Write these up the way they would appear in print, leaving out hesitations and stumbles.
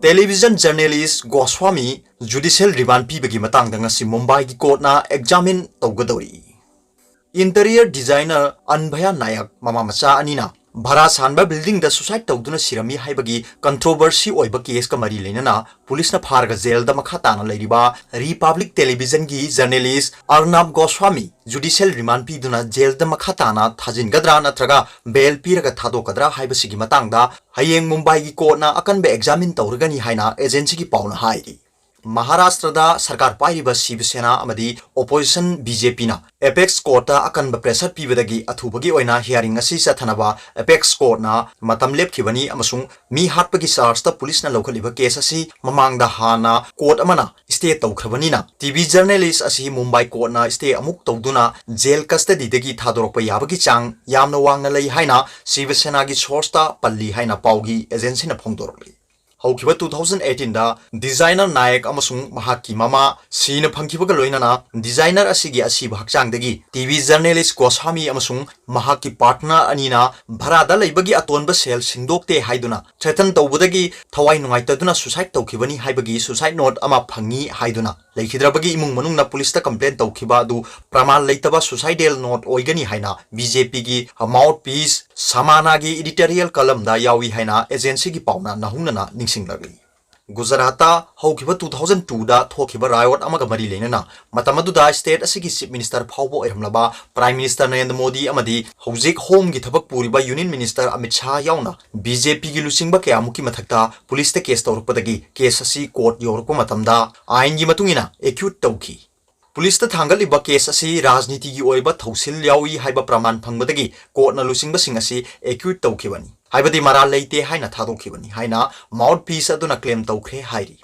Television journalist Goswami judicial remand पीबगी मतंग ngasi Mumbai की कोर्ट ना एग्जामिन तौगदौरी इंटीरियर डिजाइनर अनभया नायक ममा मचा अनीना भरा सानबा बिल्डिंग द सुसाइड तौदुना सिरमी हाइबगी कंट्रोवर्सी ओइबा केस का मरी लेना पुलिस ना फारगा जेल द मखा ताना लेरिबा रिपब्लिक टेलीविजन की journalist Arnab Goswami judicial remand पीदुना जेल द मखा ताना थाजिनगद्रा नत्रगा बेल पीरगा थादोकद्रा हाइबसिगी मतंगदा हयेंग मुंबई की कोर्ट ना अकनबे एग्जामिन तौरगनी हाइना एजेंसी की पाउना हाइरी महाराष्ट्र दा सरकार पाइरिबा शिवसेना अमदी ओपोजिशन बीजेपी ना एपेक्स कोर्ट अकनब प्रेशर पीबदगी अथुबगी ओइना हियरिंग असि सथनबा एपेक्स कोर्ट ना मतम लेपखिबनी अमसुंग मी हाटपगी चार्ज ता पुलिस ना लौखलिबा केस असि ममांगदा हाना कोर्ट अमना स्टे तौखरबनीना टीवी जर्नलिस्ट असि मुंबई कोर्ट ना स्टे अमुक तौदुना जेल कस्टडी दगी थादोरकपा याबगी चांग यामना वांगना लई हाइना शिवसेना की सोर्स ता पल्ली हाइना पाउगी एजेंसी ना फोंदोरली हौखिबा 2018 दा डिजाइनर नायक अमसुंग महाकी मामा सीन फंखिबगा लोइनाना डिजाइनर असिगी असिबा हक्चांगदगी टीवी जर्नलिस्ट गोस्वामी अमसुंग महाकी पार्टनर अनीना भरादा लैबगी अतोनबा सेल सिंदोक्ते हाइदुना थ्रेटन तौबदगी थवाई नुंगाइतदुना सुसाइड तौखिबनी हाइबगी सुसाइड नोट अमा फंगी हाइदुना लेखिद्रबगी इमुंग मनुंगना पुलिस ता कंप्लेन तौखिबा दु प्रमाण लेतबा सुसाइडल नोट ओइगनी हाइना बीजेपी की माउथ पीस समाना की एडिटोरियल कलम दा यावी हाइना एजेंसी की पाउना नहुंगना निंगसिंगलगी गुजराता हौखिबा 2002 दा थोखिबा रायोट अमगा मरी लेना मतमदुदा स्टेट असिगी चीफ मिनिस्टर फाउबो एरमलबा प्राइम मिनिस्टर नरेंद्र मोदी अमदी हौजिक होम की थबक पूरिबा यूनियन मिनिस्टर अमित शाह याउना बीजेपी की लुसिंगबा कयामुकी मथक्ता पुलिस ते केस तौरपदगी केस असि कोर्ट योरको मतमदा आइन की मतुंगिना एक्यूट तौखी पुलिस थांगलिबा केस असि राजनीति की ओइबा थौसिल यावी हाइबा प्रमाण फंगबदगी कोर्ट न लुसिंगबसिंग असि एक्यूट तौखिबनी हाइबदी मरा लेते हाइना थादोखिबनी हाइना माउथ पीस अदुना क्लेम तौखरे हाइरी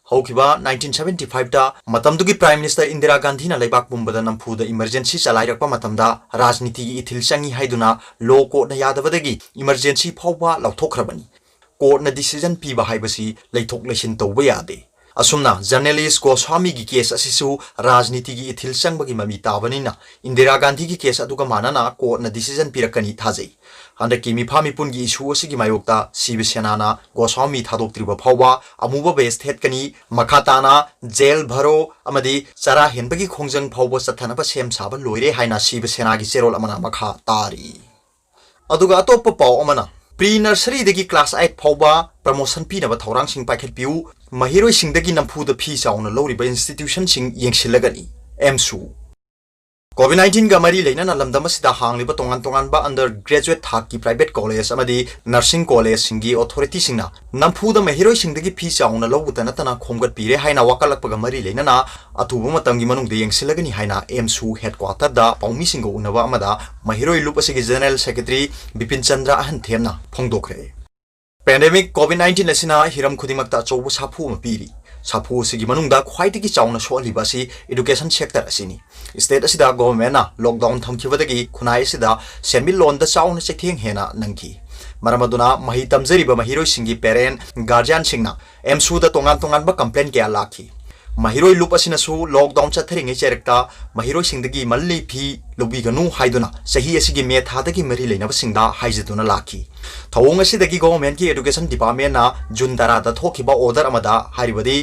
हौखिबा 1975 दा मतमदुगी प्राइम मिनिस्टर इंदिरा गांधी ना लेबाक पुंबदा नंफुदा इमरजेंसी चलाइरकपा मतमदा राजनीति की इथिल चंगी हाइदुना लो कोर्ट न यादबदगी इमरजेंसी फाउबा लौथोखरबनी कोर्ट न डिसीजन पीबा हाइबसी लेथोक लेसिन तौबा यादे असुमना जर्नलिस्ट गोस्वामी की केस असिसु राजनीति की इथिल चंगबगी ममी ताबनिना इंदिरा गांधी की केस अदुगा मानना कोर्ट न डिसीजन पीरकनी थाजै हंदकी मिफा मिपुनगी इशू असिगी मायोक्ता शिवसेना गोस्वामी थादोक्त्रिबा फाउबा अमुबा बेस्ट हेतकनी मखाताना जेल भरो अमदी चरा हेनबगी खोंजंग फाउबा चथनबा सेम साबा लोइरे हाइना शिवसेना की चेरोल अमना मखा तारी अदुगा अतोप पाउ अमना प्री नर्सरी दगी क्लास 8 फाउबा प्रमोशन पीनबा थौरांग सिंग पाइखिटपिउ महिरोइ सिंगदगी नंफुदा फी चाउना लौरिबा इंस्टीट्यूशन सिंग येंगसिलगनी एमसु COVID-19 का मरी लेना लमदमसिदा हांगलिबा तोंगान तोंगानबा अंडर ग्रेजुएट थाक की प्राइवेट कॉलेज अमदी नर्सिंग कॉलेज सिंगी अथॉरिटी सिंगना नंफुदा महिरोइ सिंगदगी फी चाउना लौबुता नतना खोंगत पीरे हाइना वाकलकपगा मरी लेना अथुबा मतंगी मनुंगदे येंगसिलगनी हाइना एमसु हेडक्वार्टर दा पाउमी सिंगो उनबा अमदा महिरोइ loop असिगी general secretary Bipin Chandra अहन थेमना फोंगदोखरे पेंडेमिक COVID-19 असिना हिरम खुदिमक्ता चौबु साफु म पीरी साफु सिगी मनुंगदा ख्वाइदगी चाउना सोलिबा सि एजुकेशन सेक्टर असिनी स्टेट असिदा गवर्नमेंट लॉकडाउन थमखिबदगी खुनाई असिदा सेमिल लोन दा चाउना चेथेंग हेना नंखी मरमदुना मही तमजरिबा महिरोइ सिंगी पेरेंट गार्जियन सिंगना एमसु दा तोंगान तोंगानबा कंप्लेंट क्या लाखी महिरोइ लुप असिनसु लॉकडाउन चथरिंगे चेरक्ता महिरोइ सिंगदगी मल्ली फी लुबिगनु हाइदुना सही असिगी मे थादगी मरी लेनबा सिंगदा हाइजदुना लाखी थौंग असिदगी गवर्नमेंट की एजुकेशन डिपार्टमेंट ना जून 10 दा थोखिबा ऑर्डर अमदा हारिबदी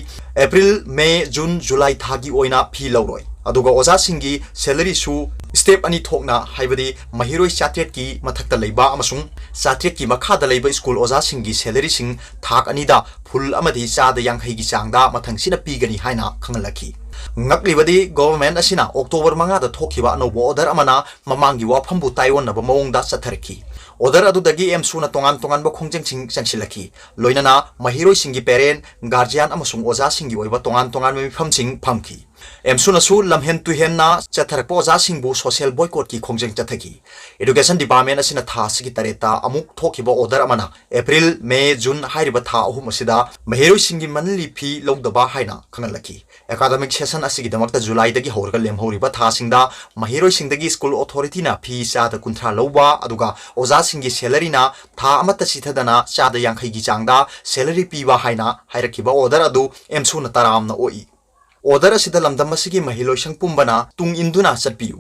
अप्रैल मे जून जुलाई थागी ओइना फी लौरोय अदुगा ओजा सिंगी सैलरी सु स्टेप अनि थोकना हाइबदी महिरोइ चात्रेट की मथक्ता लेबा अमसुंग चात्रेट की मखादा लेबा स्कूल ओजा सिंगी सैलरी सिंग थाक अनिदा फुल अमदी चादा यांखै की चांगदा मथंगसिना पीगनी हाइना खंगलखी ngakliबदी गवर्नमेंट असिना अक्टोबर 5 दा थोखिबा अनोबो ऑर्डर अमना ममांगी वाफमबु ताइवनबा मओंगदा चथरखी ऑर्डर अदुदगी एमसुना तोंगान तोंगानबा खोंजेंग सिंग चंगसिलखी लोइनाना महिरोइ सिंगी पेरेंट गार्जियन अमसुंग ओजा सिंगी ओइबा तोंगान तोंगान मिफम सिंग फमखी एमसुनसु लमहेन तुहेनना चथरपो ओजा सिंगबु सोशल बॉयकॉट की खोंजेंग चथखी एजुकेशन डिपार्टमेंट असिना था सिगी तरेता अमुक थोखिबा ऑर्डर अमना अप्रैल मे जून हाइरिबा था अहुम असिदा महिरोइ सिंगी मनली फी लौदबा हाइना खंगलखी एकाडेमिक सेशन असिगी दमकता जुलाई दगी हौरगा लेमहौरिबा था सिंगदा महिरोइ सिंगदगी स्कूल अथॉरिटी ना फी चादा कुंथ्रा लौबा अदुगा ओजा सिंगी सैलरी ना था अमता सिथदना चादा यांखै की चांगदा सैलरी पीबा हाइना हाइरखिबा ऑर्डर अदु एमसुना तरामना ओई ऑर्डर असिदा लमदम असिगी महिलोइसंग पुंबना तुंग इंदुना चटपियु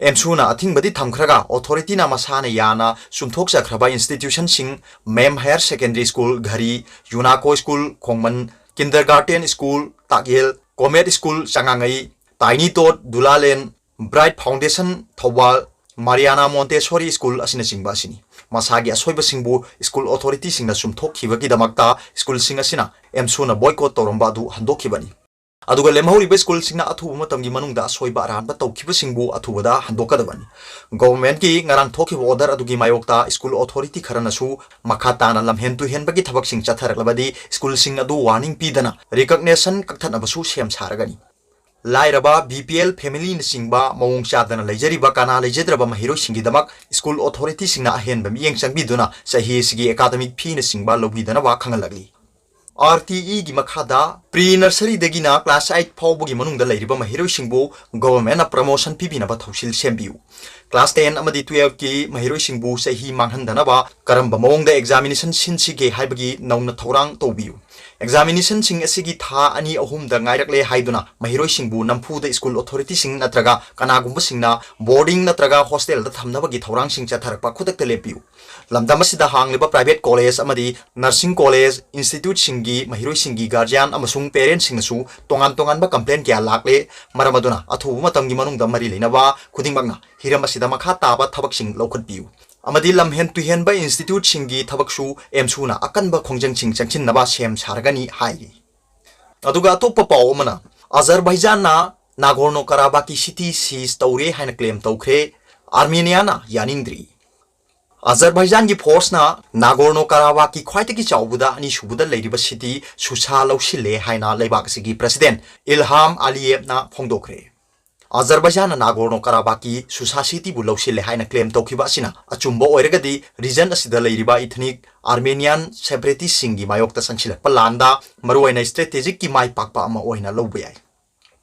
एमसूना अथिंगबदी थमखरगा ऑथोरिटी ना मसाना याना सुमथोकचखरबा इंस्टीट्यूशन सिंह मेम हायर सेकेंडरी स्कूल घरी यूनाको स्कूल खोंगमन किंडरगार्टन स्कूल तागेल कॉमेट स्कूल चंगांगई टाइनी टोट दुलालेन Bright Foundation Thoubal Mariana Montessori School असिना चिंगबा सिनी मसागी असोइबा सिंगबु स्कूल ऑथोरिटी सिंगना सुमथोकखिबगीदमक्ता स्कूल सिंग असिना एमसूना बॉयकॉट तौरंबा अदु हंदोखिबनी अदुगा लेमहौरिबा स्कूल सिंगना अथुबा मतंगी मनुंगदा असोइबा अरानबा तौखिबा सिंगबु अथुबदा हंदोकदबनी गवर्नमेंट की ngarang थोखिबा ऑर्डर अदुगी मायोक्ता स्कूल ऑथोरिटी खरनसु मखा ताना लमहेन तु हेनबगी थबक सिंग चथरलबदी स्कूल सिंग अदु वार्निंग पीदना रिकॉग्निशन कक्थनबसु सेम सारगनी लाइरबा बीपीएल फैमिली निसिंगबा मवोंग चादना लेजरिबा काना लेजद्रबा महिरो सिंगीदमक स्कूल ऑथोरिटी सिंगना अहेनबा मियेंग चंगबीदुना सही सिगी एकाडेमिक फी निसिंगबा लोबीदना वा खंगलगली RTE की मखादा प्री नर्सरी दगिना क्लास 8 फाउबगी मनुंगदा लेरिबा महिरोइसिंगबु गवर्नमेंट प्रमोशन पीबीनबा थौसिल सेमबियु क्लास 10 अमदी 12 की महिरोइसिंगबु सही मांगहनदनबा करंबा मवोंगदा एग्जामिनेशन सिनसिगे हाइबगी नौना थौरांग तौबियु एग्जामिनेशन सिंग असिगी था अनि अहुमदा ngairакले हाइदुना महिरोइसिंगबु नमफुदा स्कूल ऑथोरिटी सिंग नत्रगा कनागुंबा सिंगना बोर्डिंग नत्रगा हॉस्टल दा थमनबगी थौरांग सिंग चथरकपा खुदकता लेपियु लमदमसिदा हांगलिबा प्राइवेट कॉलेज अमदी नर्सिंग कॉलेज इंस्टीट्यूट सिंगी महिरोइ सिंगी गार्जियन अमसुंग पेरेंट सिंगसु तोंगान तोंगानबा कंप्लेंट क्या लाकले मरमदुना अथुबु मतंगी मनुंगदा मरि लेनबा खुदिंगबगना हिरमसिदा मखा ताबा थबक सिंग लौखटपियु अमदी लमहेन तुहेनबा इंस्टीट्यूट सिंगी थबकसु एमसुना अकनबा खोंजंग सिंग चंगचिनबा सेम सारगनी हाइरी अदुगा अतोप्पा पाव अमना अजरबैजान ना नागोर्नो कराबाकी सिटी सीज तौरे हाइन क्लेम तौखरे आर्मेनियाना यानिंद्री अजरबैजान की फोर्स ना नागोर्नो कराबाकी ख्वाइतगी चाउबुदा अनि सुबुदा लेरिबा सिटी सुसा लौसिले हाइना लेबाकसिगी प्रेसिडेंट इल्हाम अलियेव ना फोंदोखरे अजरबैजान नागोर्नो कराबाकी सुसा सिटी बु लौसिले हाइना क्लेम तौखिबा सिना अचुंबो ओइरगदी रीजन असिदा लेरिबा इथनिक आर्मेनियन सेपरेटिस्ट सिंगी मायोक्ता संसिलकपा लांदा मरुआइना स्ट्रेटेजिक की माइ पाकपा अमा ओइना लौबा याय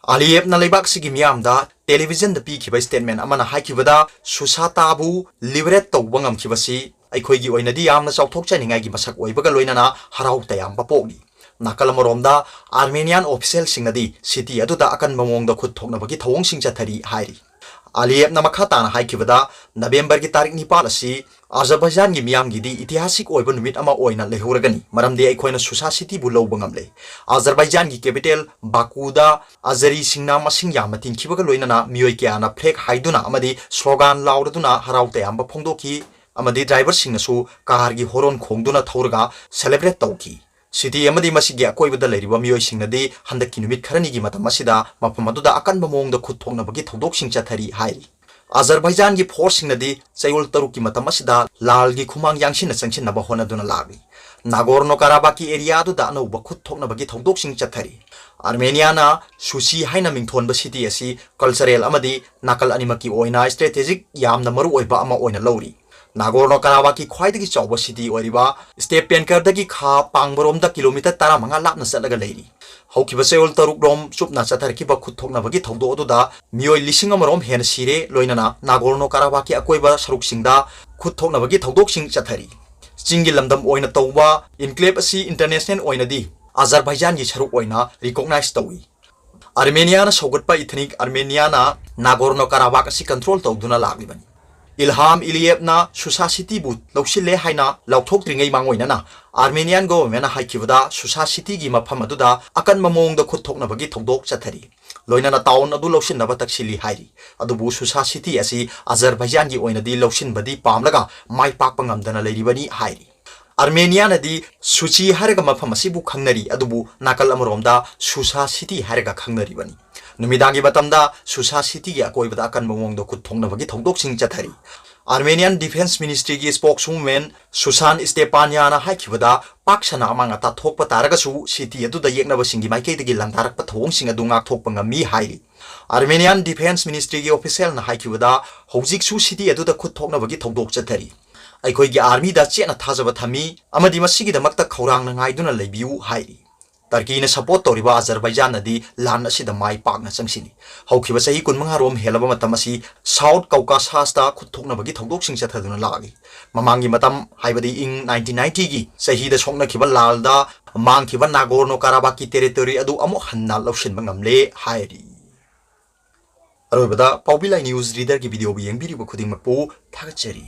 अलियेव ना लेबाकसिगी मियामदा television the पीखिबा statement Amna हाइखिबदा सुसाताबु liberate तौबा ngamखिबसी अखोइगी ओइनादी यामना चाउथोकचनिंगाइगी मसक ओइबगा लोइनाना हराउ तयाम बपोगनी नाकल मरोमदा आर्मेनियन ऑफिशियल सिंगदी सिटी अदुदा अकन ममोंगदा खुद थोकनबगी थवोंग सिंग चथरी हाइरी अलियेव ना मखा ताना हाइखिबदा नवेंबर की तारीख 9 असि अजरबैजान की मियामगिदी ऐतिहासिक ओइबा नुमित अमा ओइना लेहोरगनी मरमदे अखोइना सुसा सिटी बु लौबा ngamle अजरबैजान की कैपिटल बाकूदा अजरी सिंगना मसिंग याम तिनखिबगा लोइनाना मियोइ क्याना फ्लैग हाइदुना अमदी स्लोगान लाउरदुना हराउ तयाम फोंदोखी अमदी ड्राइवर सिंगसु कार की होरोन खोंगदुना थौरगा सेलिब्रेट तौखी सिटी अमदी मसिगी अकोइबदा लेरिबा मियोइ सिंगदी हंदकी नुमित खरनीगी मतम असिदा मफम अदुदा अकनबा मोंगदा खुद थोकनबगी थौदोक सिंग चथरी हाइरी अजरबैजान की फोर्स सिंगदी चैउल तरुक की मतम असिदा लाल की खुमांग यांगसिन चंगसिनबा होनदुना लागी नागोर्नो कराबाकी एरिया दुदा अनौबा खुद थोकनबगी थौदोक सिंग चथरी आर्मेनियाना सुसी हाइना मिंगथोनबा सिटी असि कल्चरल अमदी नाकल अनिमकी ओइना स्ट्रेटेजिक यामना मरु ओइबा अमा ओइना लौरी नागोर्नो कराबाकी ख्वाइदगी चौबा सिटी ओइरिबा स्टेप पेनकरदगी खा पांगबरोमदा किलोमीटर 15 लापना चलगा लेरी हौखिबा चैउल तरुक रोम चुपना चथरखिबा खुद थोकनबगी थौदो अदुदा मियोइ लिसिंग अमरोम हेन सिरे लोइनाना नागोर्नो कराबाकी अकोइबा सरुकसिंगदा खुद थोकनबगी थौदोक सिंग चथरी चिंगी लमदम ओइना तौबा इनक्लेव असि इंटरनेशनल ओइनादी अजरबैजान की सरुक ओइना रिकॉग्नाइज तौई आर्मेनियाना सौगटपा इथनिक आर्मेनियाना नागोर्नो कराबाक असि कंट्रोल तौदुना लागिबनी इल्हाम इलियेवना सुसा सिटी बु लौसिले हाइना लौथोक्त्रिङै मांगोइनाना आर्मेनियन गवर्नमेंट हाइखिबदा सुसा सिटी की मफम अदुदा अकन ममोंगदा खुद थोकनबगी थौदोक चथरी लोइनाना टाउन अदु लौसिनबा तक्सिली हाइरी अदुबु सुसा सिटी असि अजरबैजान की ओइनादी लौसिनबदी पामलगा माइ पाकपा ngamdana लेरिबनी हाइरी आर्मेनियानदी सुची हारगा मफम असिबु खंगनरी अदुबु नाकल अमरोमदा सुसा सिटी हारगा खंगनरीबनी नुमिदांगी मतमदा सुसा सिटी की अकोइबदा अकन ममोंगदो खुद थोंगनबगी थौदोक सिंग चथरी आर्मेनियन डिफेंस मिनिस्ट्री की स्पोक्सवुमेन सुसान स्टेपानियाना हाइखिबदा पाक्सना अमांगा ताथोकपा तारगसु सिटी अदुदा येकनबसिंगी माइकेदगी लंदारकपा थवोंगसिंग अदु ngakthokpa ngami हाइरी आर्मेनियन डिफेंस मिनिस्ट्री की ऑफिशियल ना हाइखिबदा हौजिकसु सिटी अदुदा खुद थोकनबगी थौदोक चथरी अखोइगी आर्मी दा चेना थाजबा थमी अमदी मसिगिदमक्ता खौरांग नाइदुना लेबियु हाइरी टर्की ने सपोर्ट तौरिबा अजरबैजान नदी लान असिदा माइ पाकना चंगसिनी हौखिबा चही 15 रोम हेलबा मतम असि साउथ कौकासासता खुथोकनबगी थौदोकसिंग चथदुना लागी ममांगी मतम हाइबदी इंग 1990 की चही दा सोंगनखिबा लालदा मांगखिबा नागोर्नो कराबाकी टेरिटोरी अदु अमु हन्ना लौसिनबा ngamle हाइरी अरोबदा पाउबिलाई न्यूज रीडर की वीडियो भी यंग खुदिंग मकपो थागचरी।